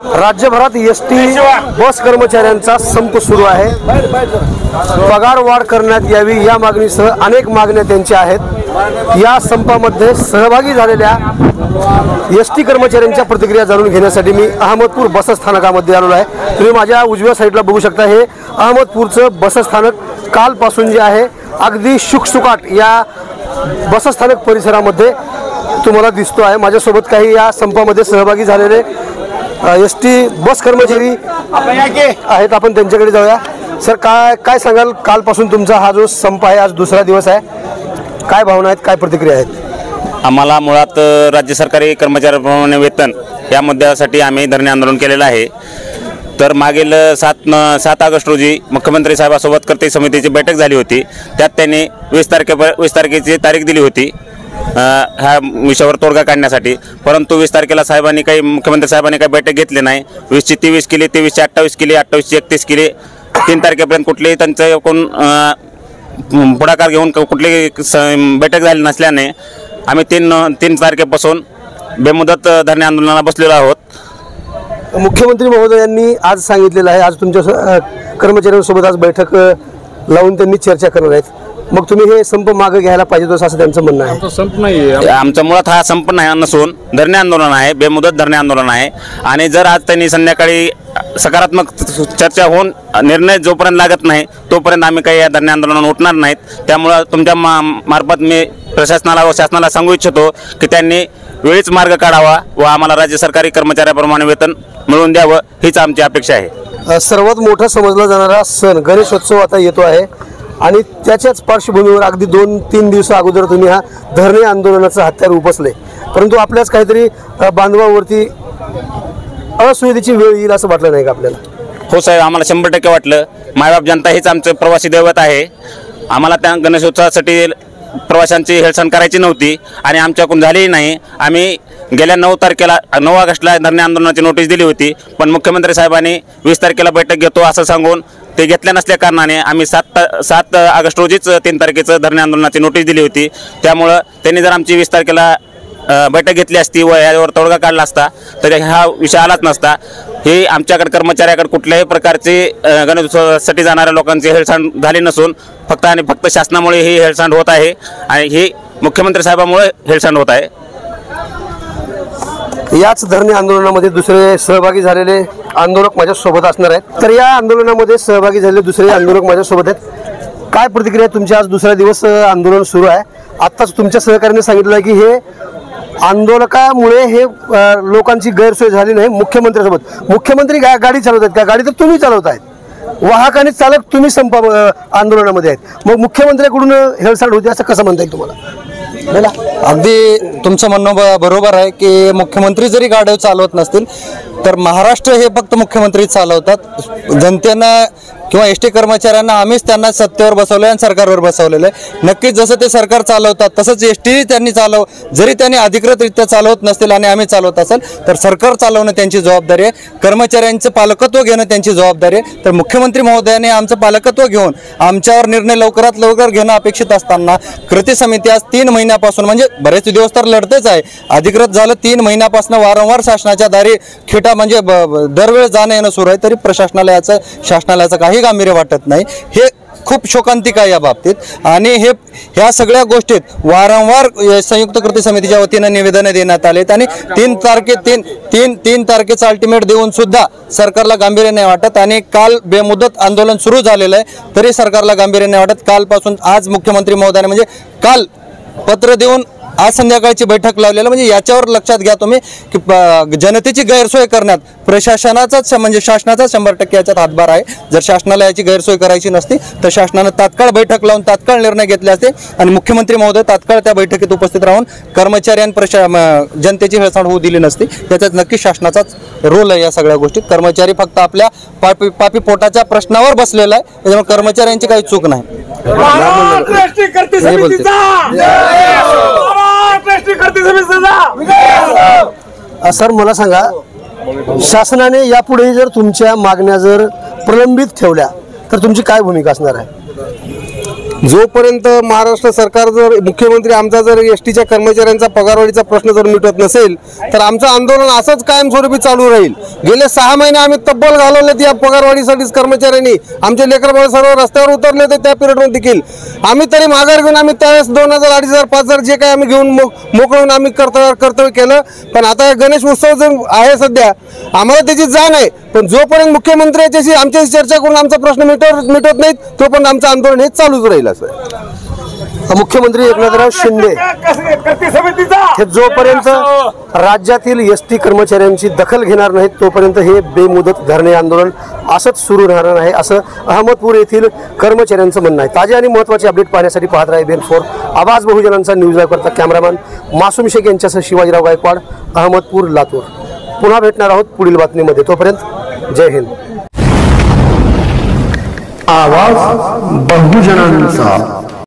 राज्यभरात ST bus कर्मचाऱ्यांचा संप सुरू आहे। पगार वाढ करण्यात यावी या मागणीसह अनेक मागण्या त्यांच्या आहेत। या संपामध्ये सहभागी झालेल्या एसटी कर्मचाऱ्यांच्या प्रतिक्रिया जाणून घेण्यासाठी मी अहमदपूर बस स्थानकामध्ये आलो आहे। तुम्ही माझ्या उजव्या साईडला बघू शकता, हे अहमदपूरचं बस स्थानक कालपासून जे आहे अगदी शुकशुकाट या बस स्थानक परिसरामध्ये तुम्हाला दिसतो आहे। माझ्यासोबत काही या संपामध्ये सहभागी झालेले एसटी बस कर्मचारी आहेत, आपण त्यांच्याकडे जाऊया। सर, काय सांगाल, कालपासून तुमचा हा जो संप आहे आज दुसरा दिवस आहे, काय भावना आहेत, काय प्रतिक्रिया आहेत? आम्हाला मुळात राज्य सरकारी कर्मचाऱ्यांप्रमाणे वेतन या मुद्द्यासाठी आम्ही धरणे आंदोलन केलेलं आहे। तर मागील 7 ऑगस्ट रोजी मुख्यमंत्री साहेबांसोबत कृती समितीची बैठक झाली होती। त्यात त्यांनी 20 तारखेची तारीख दिली होती ह्या विषयावर तोडगा काढण्यासाठी, परंतु 20 तारखेला मुख्यमंत्री साहेबांनी काही बैठक घेतली नाही। 20ची 23 केली, 23ची 28 केली, 28ची 31 केली। 3 तारखेपर्यंत कुठलीही त्यांचं पुढाकार घेऊन कुठलीही बैठक झाली नसल्याने आम्ही 3 तारखेपासून बेमुदत धरणे आंदोलनाला बसलेलो आहोत। मुख्यमंत्री महोदयांनी आज सांगितलेलं आहे, आज तुमच्या कर्मचाऱ्यांसोबत आज बैठक लावून त्यांनी चर्चा करणार आहेत, मग तुम्ही हे संप मागे घ्यायला पाहिजे असं त्यांचं म्हणणं आहे। संप नाही, आमचा मुळात हा संप नाही नसून धरणे आंदोलन आहे, बेमुदत धरणे आंदोलन आहे। आणि जर आज त्यांनी संध्याकाळी सकारात्मक चर्चा होऊन निर्णय जोपर्यंत लागत नाही तोपर्यंत आम्ही काही या धरणे आंदोलनात उठणार नाहीत। त्यामुळे तुमच्या मार्फत मी प्रशासनाला व शासनाला सांगू इच्छितो की त्यांनी वेळीच मार्ग काढावा व आम्हाला राज्य सरकारी कर्मचाऱ्याप्रमाणे वेतन मिळवून द्यावं, हीच आमची अपेक्षा आहे। सर्वात मोठा समजला जाणारा सण गणेशोत्सव आता येतो आहे आणि त्याच्याच पार्श्वभूमीवर अगदी 2-3 दिवस अगोदर तुम्ही हा धरणे आंदोलनाचं हत्यार उपसले, परंतु आपल्याच काहीतरी बांधवावरती असुविधेची वेळ येईल असं वाटलं नाही का आपल्याला? हो साहेब, आम्हाला 100% वाटलं। मायबाप जनता हेच आमचं प्रवासी दैवत आहे। आम्हाला त्या गणेशोत्सवासाठी प्रवाशांची हेळसांड करायची नव्हती आणि आमच्याकडून झालीही नाही। आम्ही गेल्या 9 ऑगस्टला धरणे आंदोलनाची नोटीस दिली होती, पण मुख्यमंत्री साहेबांनी 20 तारखेला बैठक घेतो असं सांगून ते घेतल्या नसल्या कारणाने आम्ही 7 ऑगस्ट रोजीच 3 तारखेचं धरणे आंदोलनाची नोटीस दिली होती। त्यामुळं त्यांनी जर आमची 20 तारखेला बैठक घेतली असती व यावर तोडगा काढला असता तर हा विषय आलाच नसता। हे आमच्याकडे कर्मचाऱ्याकडे कुठल्याही प्रकारचे गणेशोत्सवासाठी जाणाऱ्या लोकांची हेळसांड झाली नसून फक्त आणि फक्त शासनामुळे ही हेळसांड होत आहे आणि ही मुख्यमंत्री साहेबांमुळे हेळसांड होत आहे। याच धरणे आंदोलनामध्ये दुसरे सहभागी झालेले आंदोलक माझ्यासोबत असणार आहेत। तर या आंदोलनामध्ये सहभागी झालेले दुसरे आंदोलक माझ्यासोबत आहेत। काय प्रतिक्रिया तुमची? आज दुसरा दिवस आंदोलन सुरू आहे। आत्ताच तुमच्या सहकार्याने सांगितलं की हे आंदोलकामुळे हे लोकांची गैरसोय झाली नाही मुख्यमंत्र्यांसोबत। मुख्यमंत्री गाडी चालवत आहेत का? गाडी तर तुम्ही चालवत आहेत, वाहक आणि चालक तुम्ही संप आंदोलनामध्ये आहेत, मग मुख्यमंत्र्यांकडून हेळसांड होते असं कसं म्हणता येईल तुम्हाला? अगदी तुमचं म्हणणं बरोबर आहे की मुख्यमंत्री जरी गाड्या चालवत नसतील तर महाराष्ट्र हे फक्त मुख्यमंत्री चालवतात। जनतेनं किंवा एसटी कर्मचाऱ्यांना आम्हीच त्यांना सत्तेवर बसवलं आणि सरकारवर बसवलेलं आहे। नक्कीच जसं ते सरकार चालवतात तसंच एसटी त्यांनी जरी त्यांनी अधिकृतरित्या चालवत नसतील आणि आम्ही चालवत असेल तर सरकार चालवणं त्यांची जबाबदारी आहे, कर्मचाऱ्यांचं पालकत्व घेणं त्यांची जबाबदारी आहे। तर मुख्यमंत्री महोदयाने आमचं पालकत्व घेऊन आमच्यावर निर्णय लवकरात लवकर घेणं अपेक्षित असताना कृती समिती आज 3 महिन्यापासून, म्हणजे बरेच दिवस तर लढतेच आहे, अधिकृत झालं 3 महिन्यापासून वारंवार शासनाच्या दारी खिटा म्हणजे दरवेळेस जाणं येणं सुरू आहे, तरी प्रशासनाला शासनाला काही गांभीर्य वाटत नाही। हे खूप शोकांतिक आहे या बाबतीत आणि ह्या सगळ्या गोष्टीत वारंवार संयुक्त कृती समितीच्या वतीनं निवेदनं देण्यात आलेत आणि 3 तारखेचं अल्टिमेट देऊन सुद्धा सरकारला गांभीर्य नाही वाटत आणि काल बेमुदत आंदोलन सुरू झालेलं आहे तरी सरकारला गांभीर्य नाही वाटत। कालपासून आज मुख्यमंत्री महोदयाने म्हणजे काल पत्र देऊन आज संध्याकाळची बैठक लावलेलं, म्हणजे याच्यावर लक्षात घ्या तुम्ही की जनतेची गैरसोय करण्यात प्रशासनाचाच म्हणजे शासनाचा 100% याच्यात हातभार आहे। जर शासनाला याची गैरसोय करायची नसती तर शासनानं तात्काळ बैठक लावून तात्काळ निर्णय घेतले असते आणि मुख्यमंत्री महोदय तात्काळ त्या बैठकीत उपस्थित राहून कर्मचारी आणि जनतेची हेळसांड होऊ दिली नसती। त्याच्यात नक्की शासनाचाच रोल आहे या सगळ्या गोष्टीत। कर्मचारी फक्त आपल्या पापी पोटाच्या प्रश्नावर बसलेला आहे, त्याच्यामुळे कर्मचाऱ्यांची काही चूक नाही। सर, मला सांगा, शासनाने यापुढे जर तुमच्या मागण्या जर प्रलंबित ठेवल्या तर तुमची काय भूमिका असणार आहे? जोपर्यंत महाराष्ट्र सरकार जर मुख्यमंत्री आमचा जर एसटीच्या कर्मचाऱ्यांचा पगारवाढीचा प्रश्न जर मिटत नसेल तर आमचं आंदोलन असंच कायमस्वरूपी चालू राहील। गेले 6 महिने आम्ही तब्बल घालवलेत या पगारवाढीसाठीच। कर्मचाऱ्यांनी आमचे लेकरबाळ सर्व रस्त्यावर उतरले होते त्या पिरियडमध्ये देखील। आम्ही तरी माघार घेऊन आम्ही त्यावेळेस 2000, 2500, 5000 जे काही आम्ही घेऊन मोकळून आम्ही कर्तव्य केलं। पण आता गणेश उत्सव जो आहे सध्या आम्हाला त्याची जाण आहे, पण जोपर्यंत मुख्यमंत्री याच्याशी आमच्याशी चर्चा करून आमचा प्रश्न मिटत नाहीत तोपर्यंत आमचं आंदोलन हे चालूच राहील। असं मुख्यमंत्री एकनाथराव शिंदे हे जोपर्यंत राज्यातील एसटी कर्मचाऱ्यांची दखल घेणार नाहीत तोपर्यंत हे बेमुदत धरणे आंदोलन असंच सुरू राहणार आहे, असं अहमदपूर येथील कर्मचाऱ्यांचं म्हणणं आहे। ताजे आणि महत्त्वाचे अपडेट पाहण्यासाठी पाहत राहा BN4 आवाज बहुजनांचा न्यूज लाईव्ह करता कॅमेरामॅन मासूम शेख यांच्यासह शिवाजीराव गायकवाड, अहमदपूर, लातूर। पुन्हा भेटणार आहोत पुढील बातमीमध्ये, तोपर्यंत जय हिंद। आवाज बहुजनांचा।